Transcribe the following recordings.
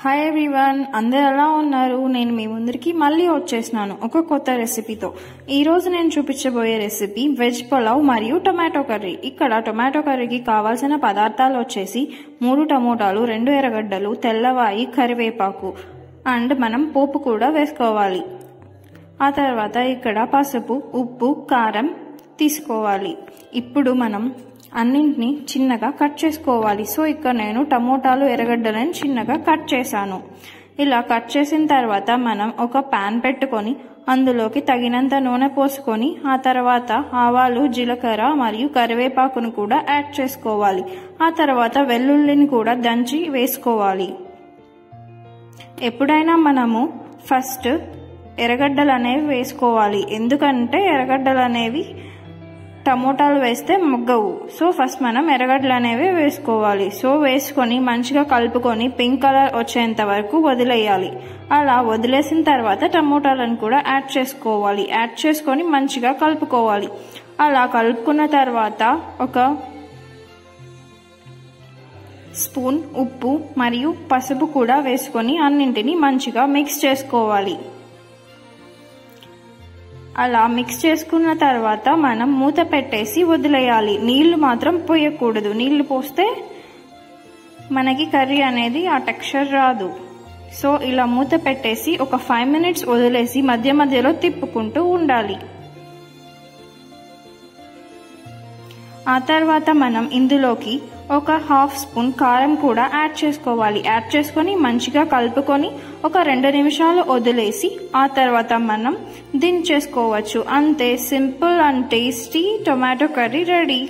Hi everyone, అందరు ఎలా ఉన్నారు? నేను మీ ముందరికి మళ్ళీ వచ్చేసినాను ఒక కొత్త రెసిపీతో. ఈరోజు నేను చూపించబోయే రెసిపీ వెజ్ పులావ్ మరియు టొమాటో కర్రీ. ఇక్కడ టొమాటో కర్రీకి కావాల్సిన పదార్థాలు వచ్చేసి 3 టమోటాలు, 2 ఎర్రగడ్డలు, తెల్లవాయి, కరివేపాకు అండ్ మనం పోపు కూడా వేసుకోవాలి. ఆ తర్వాత ఇక్కడ పసుపు, ఉప్పు, కారం తీసుకోవాలి. ఇప్పుడు మనం అన్నింటినీ చిన్నగా కట్ చేసుకోవాలి. సో ఇక్కడ నేను టమోటాలు, ఎర్రగడ్డలను చిన్నగా కట్ చేశాను. ఇలా కట్ చేసిన తర్వాత మనం ఒక పాన్ పెట్టుకొని అందులోకి తగినంత నూనె పోసుకొని ఆ తర్వాత ఆవాలు, జీలకర్ర మరియు కరివేపాకును కూడా యాడ్ చేసుకోవాలి. ఆ తర్వాత వెల్లుల్లిని కూడా దంచి వేసుకోవాలి. ఎప్పుడైనా మనము ఫస్ట్ ఎర్రగడ్డలు అనేవి వేసుకోవాలి, ఎందుకంటే ఎర్రగడ్డలు అనేవి టమోటాలు వేస్తే మగ్గవు. సో ఫస్ట్ మనం ఎర్రగడ్డలు అనేవి వేసుకోవాలి. సో వేసుకొని మంచిగా కలుపుకొని పింక్ కలర్ వచ్చేంత వరకు వదిలేయాలి. అలా వదిలేసిన తర్వాత టమోటాలను కూడా యాడ్ చేసుకోవాలి. యాడ్ చేసుకొని మంచిగా కలుపుకోవాలి. అలా కలుపుకున్న తర్వాత ఒక స్పూన్ ఉప్పు మరియు పసుపు కూడా వేసుకొని అన్నింటినీ మంచిగా మిక్స్ చేసుకోవాలి. అలా మిక్స్ చేసుకున్న తర్వాత మనం మూత పెట్టేసి వదిలేయాలి. నీళ్లు మాత్రం పోయకూడదు. నీళ్లు పోస్తే మనకి కర్రీ అనేది ఆ టెక్స్చర్ రాదు. సో ఇలా మూత పెట్టేసి ఒక 5 minutes వదిలేసి మధ్య మధ్యలో తిప్పుకుంటూ ఉండాలి. ఆ తర్వాత మనం ఇందులోకి ఒక 1/2 స్పూన్ కారం కూడా యాడ్ చేసుకోవాలి. యాడ్ చేసుకొని మంచిగా కలుపుకొని ఒక 2 నిమిషాలు వదిలేసి ఆ తర్వాత మనం దించేసుకోవచ్చు. అంతే, simple and tasty tomato curry ready.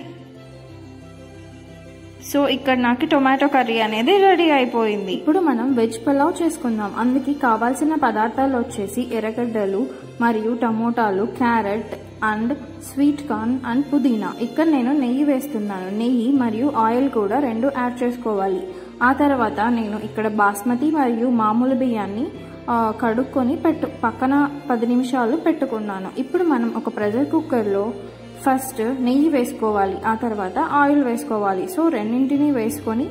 So ఇక్కడ నాకు టొమాటో కర్రీ అనేది రెడీ అయిపోయింది. ఇప్పుడు మనం వెజ్ పులావ్ చేసుకుందాం. అందుకు కావాల్సిన పదార్థాలు వచ్చేసి ఎర్రగడ్డలు మరియు టమోటాలు, carrot and sweet corn and పుదీనా. ఇక్కడ నేను నెయ్యి వేస్తున్నాను. నెయ్యి మరియు ఆయిల్ కూడా 2 యాడ్ చేసుకోవాలి. ఆ తర్వాత నేను ఇక్కడ బాస్మతి మరియు మామూలు బియ్యాన్ని కడుక్కొని పక్కన 10 నిమిషాలు పెట్టుకున్నాను. ఇప్పుడు మనం ఒక ప్రెషర్ కుక్కర్లో ఫస్ట్ నెయ్యి వేసుకోవాలి. ఆ తర్వాత ఆయిల్ వేసుకోవాలి. సో రెండింటినీ వేసుకొని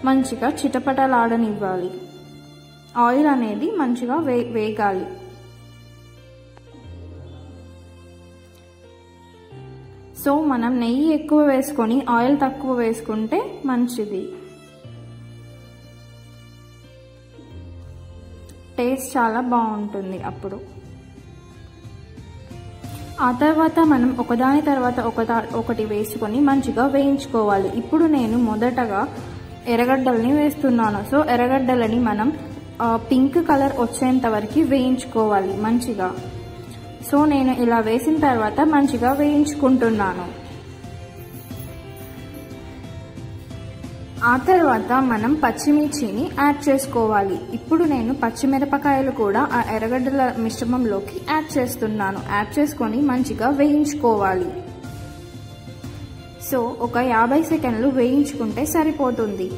మంచిగా చిటపటలాడనివ్వాలి. ఆయిల్ అనేది మంచిగా వేగాలి. సో మనం నెయ్యి ఎక్కువ వేసుకొని ఆయిల్ తక్కువ వేసుకుంటే మంచిది. టేస్ట్ చాలా బాగుంటుంది అప్పుడు. ఆ తర్వాత మనం ఒకదాని తర్వాత ఒకటి వేసుకొని మంచిగా వేయించుకోవాలి. ఇప్పుడు నేను మొదటగా ఎర్రగడ్డల్ని వేస్తున్నాను. సో ఎర్రగడ్డలని మనం పింక్ కలర్ వచ్చేంత వరకు వేయించుకోవాలి మంచిగా. సో నేను ఇలా వేసిన తర్వాత మంచిగా వేయించుకుంటున్నాను. ఆ తర్వాత మనం పచ్చిమిర్చిని యాడ్ చేసుకోవాలి. ఇప్పుడు నేను పచ్చిమిరపకాయలు కూడా ఆ ఎర్రగడ్డల మిశ్రమంలోకి యాడ్ చేస్తున్నాను. యాడ్ చేసుకొని మంచిగా వేయించుకోవాలి. సో ఒక 50 సెకండ్లు వేయించుకుంటే సరిపోతుంది.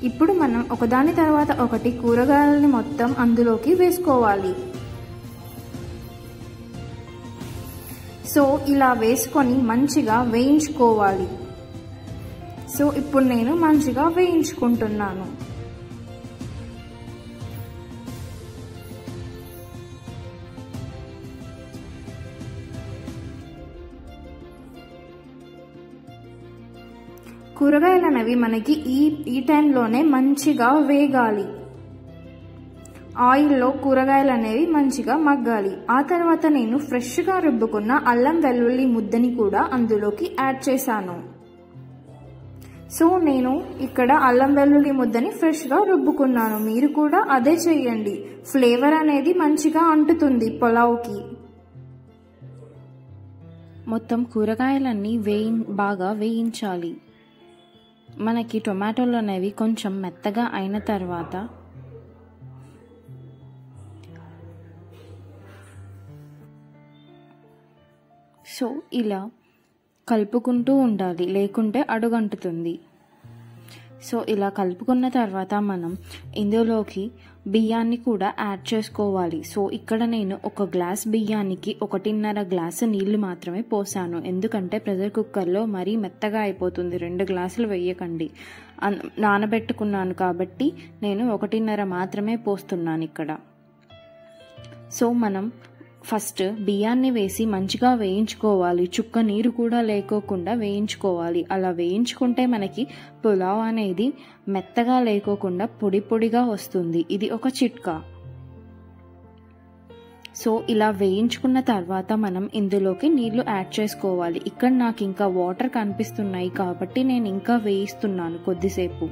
ఇప్పుడు మనం ఒకదాని తర్వాత ఒకటి కూరగాయలని మొత్తం అందులోకి వేసుకోవాలి. సో ఇలా వేసుకొని మంచిగా వేయించుకోవాలి. సో ఇప్పుడు నేను మంచిగా వేయించుకుంటున్నాను. కూరగాయలు అనేవి మనకి ఈ టైంలోనే మంచిగా వేగాలి. ఆయిల్లో కూరగాయలు అనేవి మంచిగా మగ్గాలి. ఆ తర్వాత నేను ఫ్రెష్గా రుబ్బుకున్న అల్లం వెల్లుల్లి ముద్దని కూడా అందులోకి యాడ్ చేశాను. సో నేను ఇక్కడ అల్లం వెల్లుల్లి ముద్దని ఫ్రెష్గా రుబ్బుకున్నాను. మీరు కూడా అదే చేయండి. ఫ్లేవర్ అనేది మంచిగా అంటుతుంది పులావ్కి. మొత్తం కూరగాయలన్నీ బాగా వేయించాలి. మనకి టొమాటోలు అనేవి కొంచెం మెత్తగా అయిన తర్వాత సో ఇలా కలుపుకుంటూ ఉండాలి, లేకుంటే అడుగంటుతుంది. సో ఇలా కలుపుకున్న తర్వాత మనం ఇందులోకి బియ్యాన్ని కూడా యాడ్ చేసుకోవాలి. సో ఇక్కడ నేను 1 గ్లాస్ బియ్యానికి 1.5 గ్లాసు నీళ్లు మాత్రమే పోసాను. ఎందుకంటే ప్రెషర్ కుక్కర్లో మరీ మెత్తగా అయిపోతుంది. 2 గ్లాసులు వేయకండి. నానబెట్టుకున్నాను కాబట్టి నేను 1.5 మాత్రమే పోస్తున్నాను ఇక్కడ. సో మనం ఫస్ట్ బియ్యాన్ని వేసి మంచిగా వేయించుకోవాలి. చుక్క నీరు కూడా లేకోకుండా వేయించుకోవాలి. అలా వేయించుకుంటే మనకి పులావ్ అనేది మెత్తగా లేకోకుండా పొడి పొడిగా వస్తుంది. ఇది ఒక చిట్కా. సో ఇలా వేయించుకున్న తర్వాత మనం ఇందులోకి నీళ్లు యాడ్ చేసుకోవాలి. ఇక్కడ నాకు ఇంకా వాటర్ కనిపిస్తున్నాయి కాబట్టి నేను ఇంకా వేయిస్తున్నాను కొద్దిసేపు.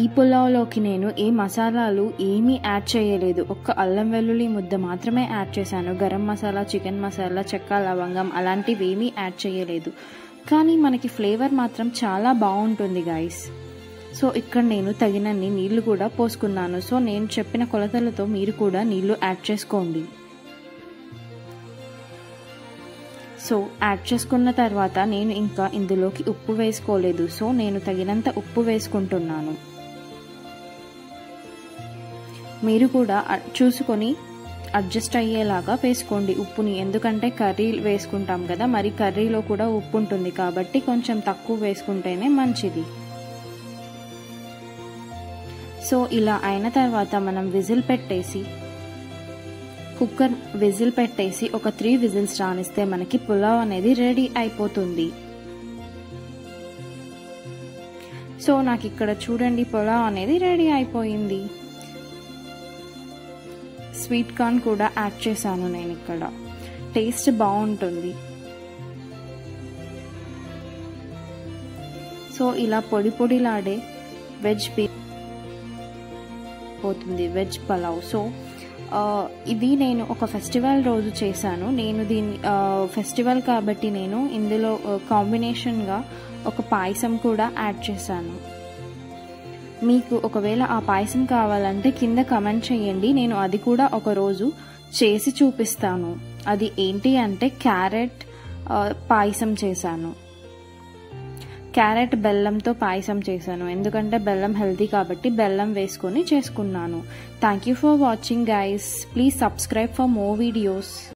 ఈ పులావ్లోకి నేను ఏ మసాలాలు ఏమీ యాడ్ చేయలేదు. ఒక్క అల్లం వెల్లుల్లి ముద్ద మాత్రమే యాడ్ చేశాను. గరం మసాలా, చికెన్ మసాలా, చెక్క, లవంగం అలాంటివి ఏమీ యాడ్ చేయలేదు. కానీ మనకి ఫ్లేవర్ మాత్రం చాలా బాగుంటుంది గైస్. సో ఇక్కడ నేను తగినన్ని నీళ్లు కూడా పోసుకున్నాను. సో నేను చెప్పిన కొలతలతో మీరు కూడా నీళ్లు యాడ్ చేసుకోండి. సో యాడ్ చేసుకున్న తర్వాత నేను ఇంకా ఇందులోకి ఉప్పు వేసుకోలేదు. సో నేను తగినంత ఉప్పు వేసుకుంటున్నాను. మీరు కూడా చూసుకొని అడ్జస్ట్ అయ్యేలాగా వేసుకోండి ఉప్పుని. ఎందుకంటే కర్రీ వేసుకుంటాం కదా, మరి కర్రీలో కూడా ఉప్పు ఉంటుంది కాబట్టి కొంచెం తక్కువ వేసుకుంటేనే మంచిది. సో ఇలా అయిన తర్వాత మనం కుక్కర్ విజిల్ పెట్టేసి ఒక 3 విజిల్స్ రానిస్తే మనకి పులావ్ అనేది రెడీ అయిపోతుంది. సో నాకు ఇక్కడ చూడండి పులావ్ అనేది రెడీ అయిపోయింది. స్వీట్ కార్న్ కూడా యాడ్ చేశాను నేను ఇక్కడ. టేస్ట్ బాగుంటుంది. సో ఇలా పొడి పొడిలాడే వెజ్ పలావ్. సో ఇది నేను ఒక ఫెస్టివల్ రోజు చేశాను. నేను దీన్ని ఫెస్టివల్ కాబట్టి నేను ఇందులో కాంబినేషన్గా ఒక పాయసం కూడా యాడ్ చేశాను. మీకు ఒకవేళ ఆ పాయసం కావాలంటే కింద కమెంట్ చేయండి. నేను అది కూడా ఒక రోజు చేసి చూపిస్తాను. అది ఏంటి అంటే క్యారెట్ పాయసం చేశాను. క్యారెట్ బెల్లంతో పాయసం చేశాను. ఎందుకంటే బెల్లం హెల్తీ కాబట్టి బెల్లం వేసుకొని చేసుకున్నాను. Thank you for watching guys. Please subscribe for more videos.